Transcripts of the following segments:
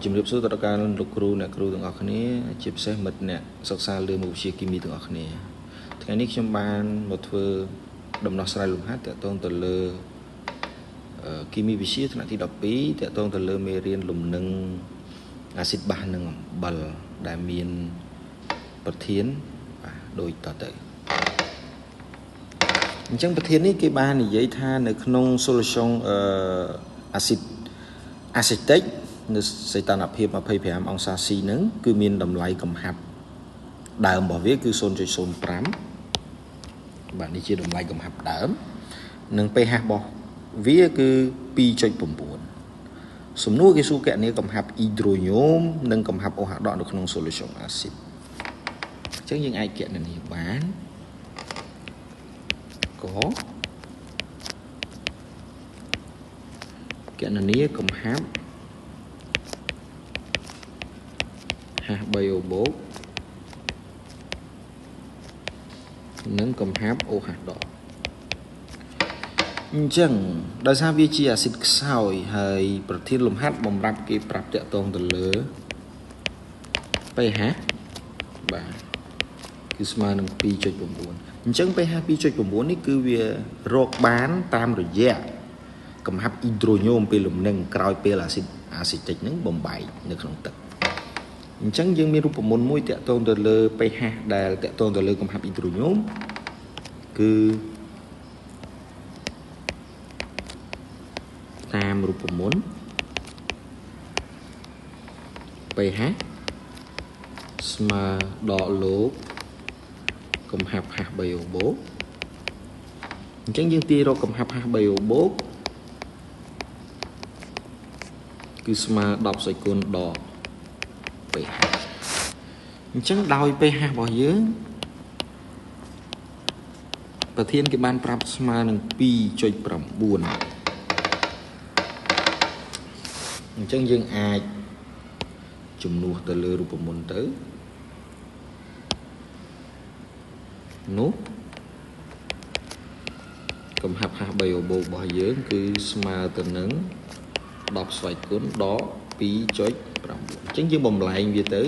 ជំរាបសួរដល់ការលោកគ្រូអ្នកគ្រូទាំងអស់គ្នាជាពិសេសមិត្តអ្នកសិក្សាលើមុខវិជ្ជាគីមីទាំងអស់គ្នាថ្ងៃនេះខ្ញុំបានមកធ្វើដំណោះស្រាយលំហាត់ទាក់ទងទៅលើគីមីវិទ្យាថ្នាក់ទី12ទាក់ទងទៅលើមេរៀនលំនឹងអាស៊ីតបាសនិងអំបិលដែលមានប្រធានដូចតទៅអញ្ចឹងប្រធាននេះគេបាននិយាយថានៅក្នុង solution អាស៊ីត acetic នៅសីតុណ្ហភាព25អង្សា C ហ្នឹងគឺមានតម្លៃកំហាប់ដើមរបស់វាគឺ 0.05 បាទនេះជាតម្លៃកំហាប់ដើមនិង pH របស់វាគឺ 2.9 សំណួរគេសួរគណនាកំហាប់អ៊ីដ្រូញ៉ូមនិងកំហាប់អូហាដកនៅក្នុង solution acid អញ្ចឹងយើងអាចគណនាបានកគណនាកំហាប់H3O បូកនិងកំហាប់ OH ដកអញ្ចឹងដោយសារវាជាអាស៊ីតខ្សោយហើយប្រធានលំហាត់បំរាប់គេប្រាប់តាក់ទងទៅលើ pH បាទគឺស្មើនឹង 2.9 អញ្ចឹង pH 2.9 នេះគឺវារកបានតាមរយៈកំហាប់អ៊ីដ្រូញ៉ូមពេលលំនឹងក្រោយពេលអាស៊ីតិកហ្នឹងបំបែកនៅក្នុងទឹកអញ្ចឹងយើងមានរូបមន្តមួយតាក់ទងទៅលើ pH ដែលតាក់ទងទៅលើកំហាប់អ៊ីដ្រូញ៉ូមគឺតាមរូបមន្ត pH ស្មើដកលោកកំហាប់ H3O បូកអញ្ចឹងយើងទាយរកកំហាប់ H3O បូកគឺស្មើ10សេគុណដក pH អញ្ចឹងដោយ pH របស់យើងប្រធានគេបានប្រាប់ស្មើនឹង 2.9 អញ្ចឹងយើងអាចជំនួសទៅលើរូបមន្តទៅនោះកំហាប់ H3O បូករបស់យើងគឺស្មើទៅនឹង10ស្វ័យគុណដក 2.9 អញ្ចឹងយើងបំលែងវាទៅ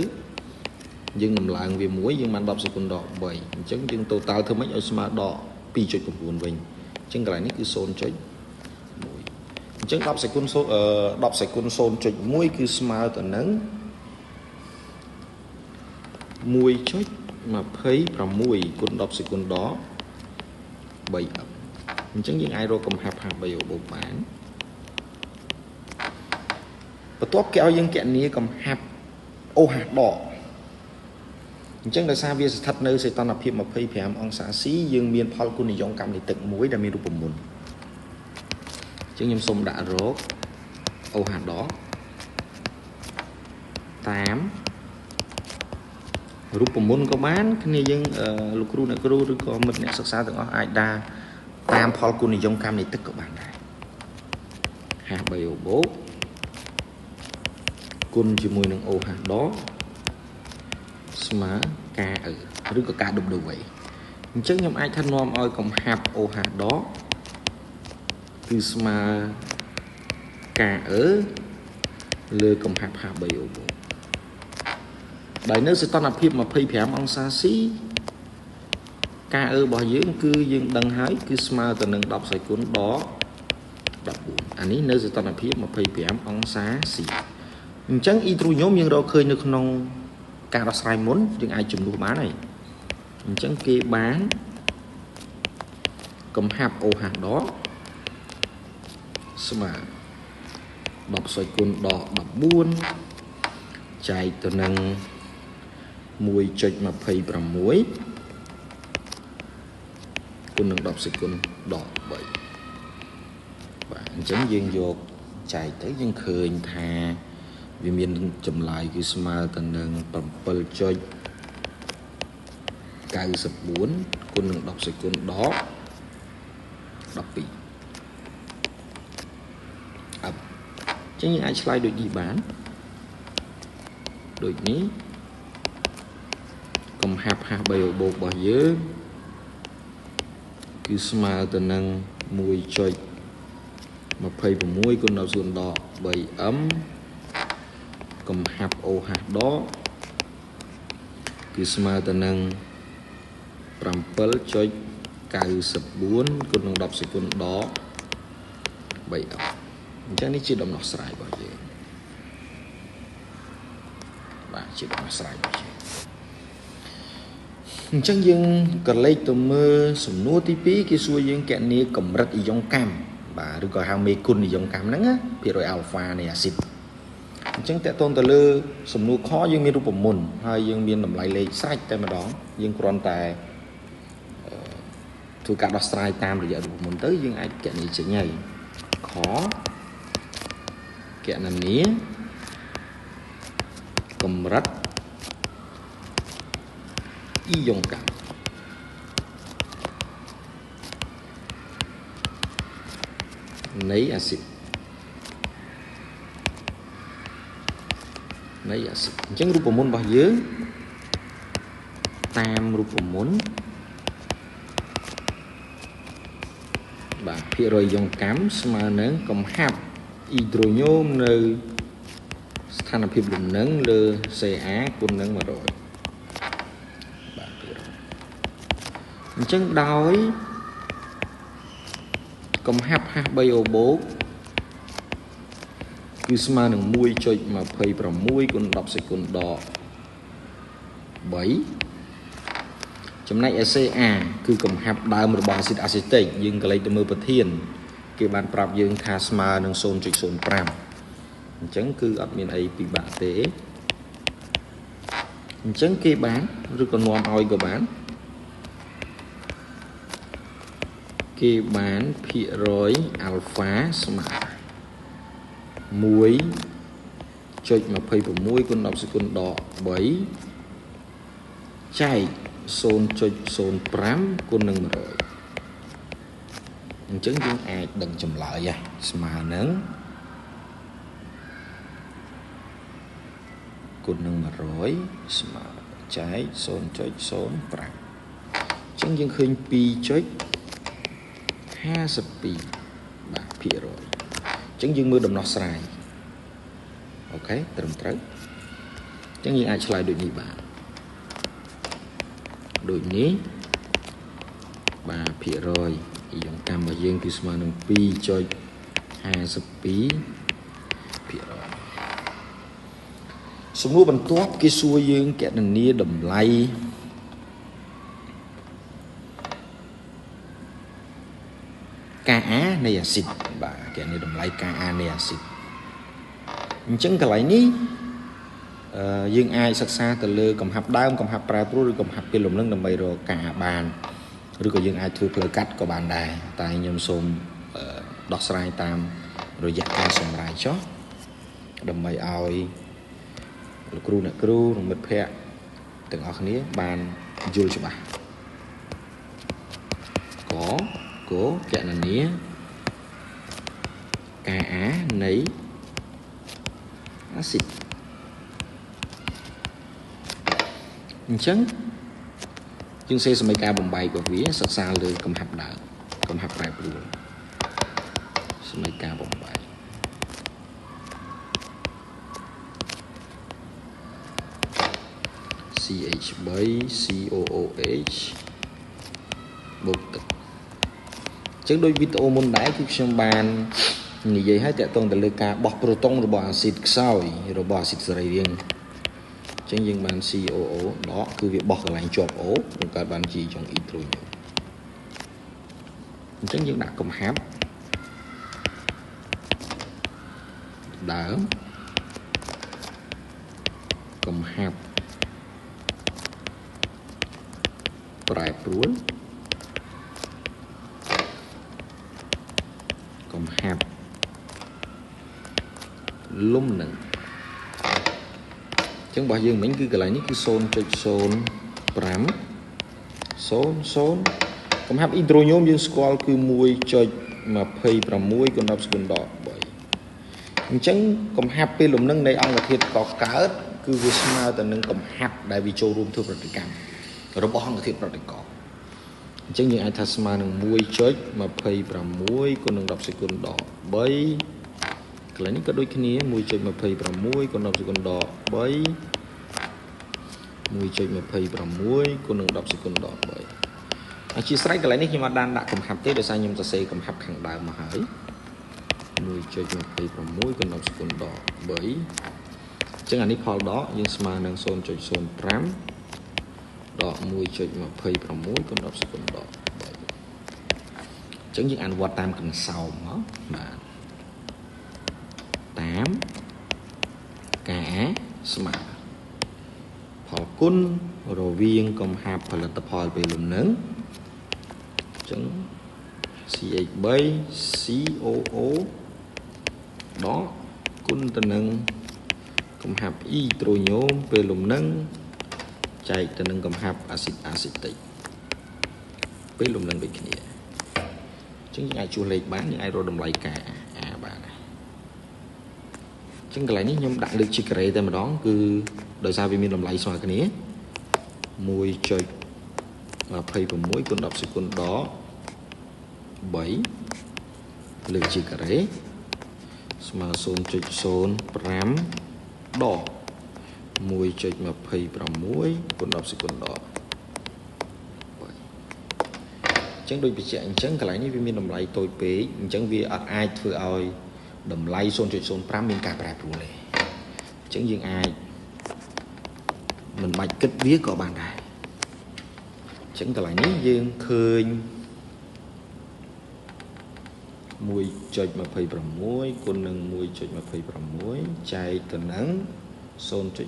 យើងដំឡើងវាមួយយើងបាន10សេគុណដក 3 អញ្ចឹងយើង total ធ្វើម៉េចឲ្យស្មើដក 2.9 វិញអញ្ចឹងកន្លែងនេះគឺ 0.1 អញ្ចឹង10សេគុណ10សេគុណ 0.1 គឺស្មើទៅនឹង 1.26 គុណ10សេគុណដក 3m អញ្ចឹងយើងអាចរកកំហាប់ H3O បូកបានបន្ទាប់គេឲ្យយើងគណនាកំហាប់ OH ដកអញ្ចឹងដោយសារវាស្ថិតនៅសីតុណ្ហភាព25អង្សា C យើងមានផលគុណនិយមកម្មនៃទឹកមួយដែលមានរូបមន្តអញ្ចឹងខ្ញុំសូមដាក់រក OH ដកតាមរូបមន្តក៏បានគ្នាយើងលោកគ្រូអ្នកគ្រូឬក៏មិត្តអ្នកសិក្សាទាំងអស់អាចដាក់តាមផលគុណនិយមកម្មនៃទឹកក៏បានដែរ H3O បូកគុណជាមួយនឹង OH ដកស្មើ KE ឬក៏ KW អញ្ចឹងខ្ញុំអាចថានាំឲ្យកំហាប់ OH ដកគឺស្មើ KE លើកំហាប់ H3O បូកដោយនៅសីតុណ្ហភាព25អង្សា C KE របស់យើងគឺយើងដឹងហើយគឺស្មើទៅនឹង10សេគុណដក 14អានេះនៅសីតុណ្ហភាព25អង្សា C អញ្ចឹងអ៊ីដ្រូញ៉ូមយើងរកឃើញនៅក្នុងការដោះស្រាយមុនយើងអាចជំនួសបានហើយអញ្ចឹងគេបានកំហាប់ OH ដកស្មើ10សេគុណដក 14ចែកទៅនឹង 1.26 គុណនឹង10សេគុណដក 3 បាទអញ្ចឹងយើងយកចែកទៅយើងឃើញថាវាមានចម្លើយគឺស្មើទៅនឹង 7.94 គុណនឹង10សេគុណដក 12 អញ្ចឹងយើងអាចឆ្លើយដូចនេះបានដូចនេះកំហាប់ H3O បូករបស់យើងគឺស្មើទៅនឹង 1.26 គុណ10សួនដក 3m កំហាប់ OH ដកគឺស្មើទៅនឹង 7.94 គុណនឹង 10 សេគុណដក 3 អង្អញ្ចឹងនេះជាដំណោះស្រាយរបស់យើងបាទជាដំណោះស្រាយរបស់យើងអញ្ចឹងយើងក៏លេខទៅមើលសំណួរទី2គេសួរយើងគណនាកម្រិតអ៊ីយ៉ុងកម្មបាទឬក៏ហៅមេគុណអ៊ីយ៉ុងកម្មហ្នឹងណាភាគរយអាល់ហ្វានៃអាស៊ីតអញ្ចឹងតើតើទៅលើសំណួរខយើងមានរូបមន្តហើយយើងមានតម្លៃលេខស្រេចតែម្ដងយើងគ្រាន់តែធ្វើការដោះស្រាយតាមរយៈរូបមន្តទៅយើងអាចគណនាចេញហើយខគណនាកម្រិតអ៊ីយ៉ុងកម្មនៃអាស៊ីតអញ្ចឹងរូបមន្តរបស់យើងតាមរូបមន្តបាទភាគរយយ៉ុងកម្មស្មើនឹងកំហាប់អ៊ីដ្រូញ៉ូមនៅស្ថានភាពលំនឹងលើ Ca គុណនឹង 100 បាទភាគរយអញ្ចឹងដោយកំហាប់ H3O បូកគឺស្មើនឹង 1.26 គុណ 10 សេគុណដក 3 ចំណែក Ca គឺកំហាប់ដើមរបស់អាស៊ីតអាសេទិកយើងក៏លេខទៅមើលប្រធានគេបានប្រាប់យើងថាស្មើនឹង 0.05 អញ្ចឹងគឺអត់មានអីពិបាកទេអញ្ចឹងគេបានឬក៏នាំឲ្យក៏បានគេបានភាគរយអាល់ហ្វាស្មើ1.26 គុណ 10 សេគុណដក 3 ចែក 0.05 គុណនឹង 100 អញ្ចឹងយើងអាចដឹងចម្លើយស្មើនឹងគុណនឹង 100 ស្មើចែក 0.05 អញ្ចឹងយើងឃើញ 2.52 បាទភាគរយអញ្ចឹងយើងមើលដំណោះស្រាយអូខេត្រឹមត្រូវអញ្ចឹងយើងអាចឆ្លើយដូចនេះបានដូចនេះបាទភាគរយអ៊ីយ៉ុងកម្មរបស់យើងគឺស្មើនឹង 2.52 ភាគរយសំណួរបន្ទាប់គេសួរយើងគណនាតម្លៃKa នៃអាស៊ីតបាទគណនាតម្លៃ Ka នៃអាស៊ីតអញ្ចឹងកន្លែងនេះយើងអាចសិក្សាទៅលើកំហាប់ដើមកំហាប់ប្រែប្រួលឬកំហាប់ពេលលំនឹងដើម្បីរកKaបានឬក៏យើងអាចធ្វើផ្លូវកាត់ក៏បានដែរតែខ្ញុំសូមដោះស្រាយតាមរយៈការសម្រាយចុះដើម្បីឲ្យលោកគ្រូអ្នកគ្រូនិងមិត្តភ័ក្តិទាំងអស់គ្នាបានយល់ច្បាស់គណនាKaនៃអាស៊ីតអញ្ចឹងយើងសេសមីការបំបែករបស់វាសិក្សាលើកំហាប់ដើមកំហាប់ប្រែប្រួលសមីការបំបែកCH3 COOH បូកទឹកអញ្ចឹងដូចវីដេអូមុនដែរគឺខ្ញុំបាននិយាយឲ្យតាក់ទងទៅលើការបោះប្រូតុងរបស់អាស៊ីតខ្សោយរបស់អាស៊ីតសរីរាង្គអញ្ចឹងយើងបាន COO ដកគឺវាបោះកន្លែងជាប់ O បង្កើតបានជាចុង E ត្រួយអញ្ចឹងយើងដាក់កំហាប់ដើមកំហាប់ប្រែប្រួលកំហាប់លំនឹងអញ្ចឹងរបស់យើងមិញគឺកន្លែងនេះគឺ 0.05 កំហាប់អ៊ីដ្រូញ៉ូមយើងស្គាល់គឺ 1.26 គុណ 10 សេគុណដក 3 អញ្ចឹងកំហាប់ពេលលំនឹងនៃអង្គធាតុកកើតគឺវាស្មើទៅនឹងកំហាប់ដែលវាចូលរួមធ្វើប្រតិកម្មរបស់អង្គធាតុប្រតិកអញ្ចឹងយើងអាចថាស្មើនឹង 1.26 គុណនឹង 10 សេគុណដក 3 គឺ ន្លែងនេះក៏ដូចគ្នា 1.26 គុណ10សេគុណដក 3 1.26 គុណនឹង10សេគុណដក 3 អធិស្ឋានកន្លែងនេះខ្ញុំអត់ដាក់កំហាប់ទេដោយសារខ្ញុំសរសេរកំហាប់ខាងដើមមកហើយ 1.26 គុណ10សេគុណដក 3 អញ្ចឹងអានេះផលដកយើងស្មើនឹង 0.05 ដក 1.26 គុណ10សេគុណដក 3 អញ្ចឹងយើងអនុវត្តតាមកន្សោមមកបាទតាមការស្មើផលគុណរវាងកំហាប់ផលិតផលពេលលំនឹងអញ្ចឹង CH3 COO ដកគុណទៅនឹងកំហាប់ E ត្រូញ៉ូមពេលលំនឹងចែកទៅនឹងកំហាប់អាស៊ីតអាស៊ីតិកពេលលំនឹងដូចគ្នាអញ្ចឹងយើងអាចជួសលេខបានយើងអាចរកតម្លៃការ A បានអញ្ចឹងកន្លែងនេះខ្ញុំដាក់លើកជាការ៉េតែម្ដងគឺដោយសារវាមានតម្លៃស្មើគ្នា 1.26 គុណ10សេគុណដក 3 លើកជាការ៉េស្មើ 0.05 ដក 1.26 គុណ10សេគុណដក អញ្ចឹងដូចបញ្ជាក់អញ្ចឹងកន្លែងនេះវាមានតម្លៃតូចពេកអញ្ចឹងវាអត់អាចធ្វើឲ្យតម្លៃ 0.05 មានការប្រែប្រួលទេអញ្ចឹងយើងអាចមិនបាច់គិតវាក៏បានដែរអញ្ចឹងកន្លែងនេះយើងឃើញ 1.26 គុណនឹង 1.26 ចែកទៅនឹង 0.05 អញ្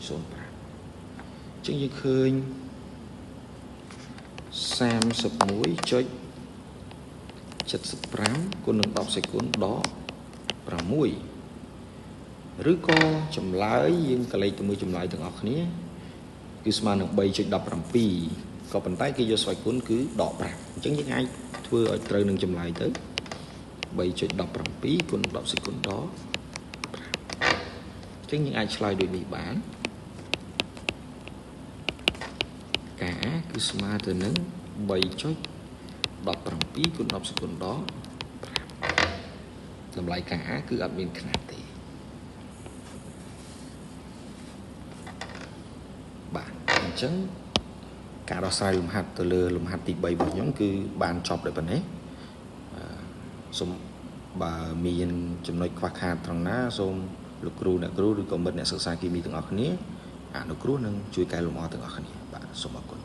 ចឹងយើងឃើញ 31.75 គុណនឹង10សេគុណដក 6 ឬក៏ចម្លើយយើងកលេចទៅមួយចម្លើយទាំងអស់គ្នាគឺស្មើនឹង 3.17 ក៏ប៉ុន្តែគេយកស្វ័យគុណគឺដក 5 អញ្ចឹងយើងអាចធ្វើឲ្យត្រូវនឹងចម្លើយទៅ 3.17 គុណ10សេគុណដក 5 អញ្ចឹងយើងអាចឆ្លើយដូចនេះបានការ គឺស្មើទៅនឹង 3.17 គុណ10សេគុណដក 5 តម្លៃការ គឺអត់មានខ្នាតទេបាទអញ្ចឹងការដោះស្រាយលំហាត់ទៅលើលំហាត់ទី3របស់ខ្ញុំគឺបានចប់ដោយប៉ុណ្ណេះសូមបើមានចំណុចខ្វះខាតត្រង់ណាសូមលោកគ្រូអ្នកគ្រូឬក៏មិត្តអ្នកសិក្សាគីមីទាំងអស់គ្នាអនុគ្រោះនឹងជួយកែលម្អទាំងអស់គ្នាបាទសូមអរគុណ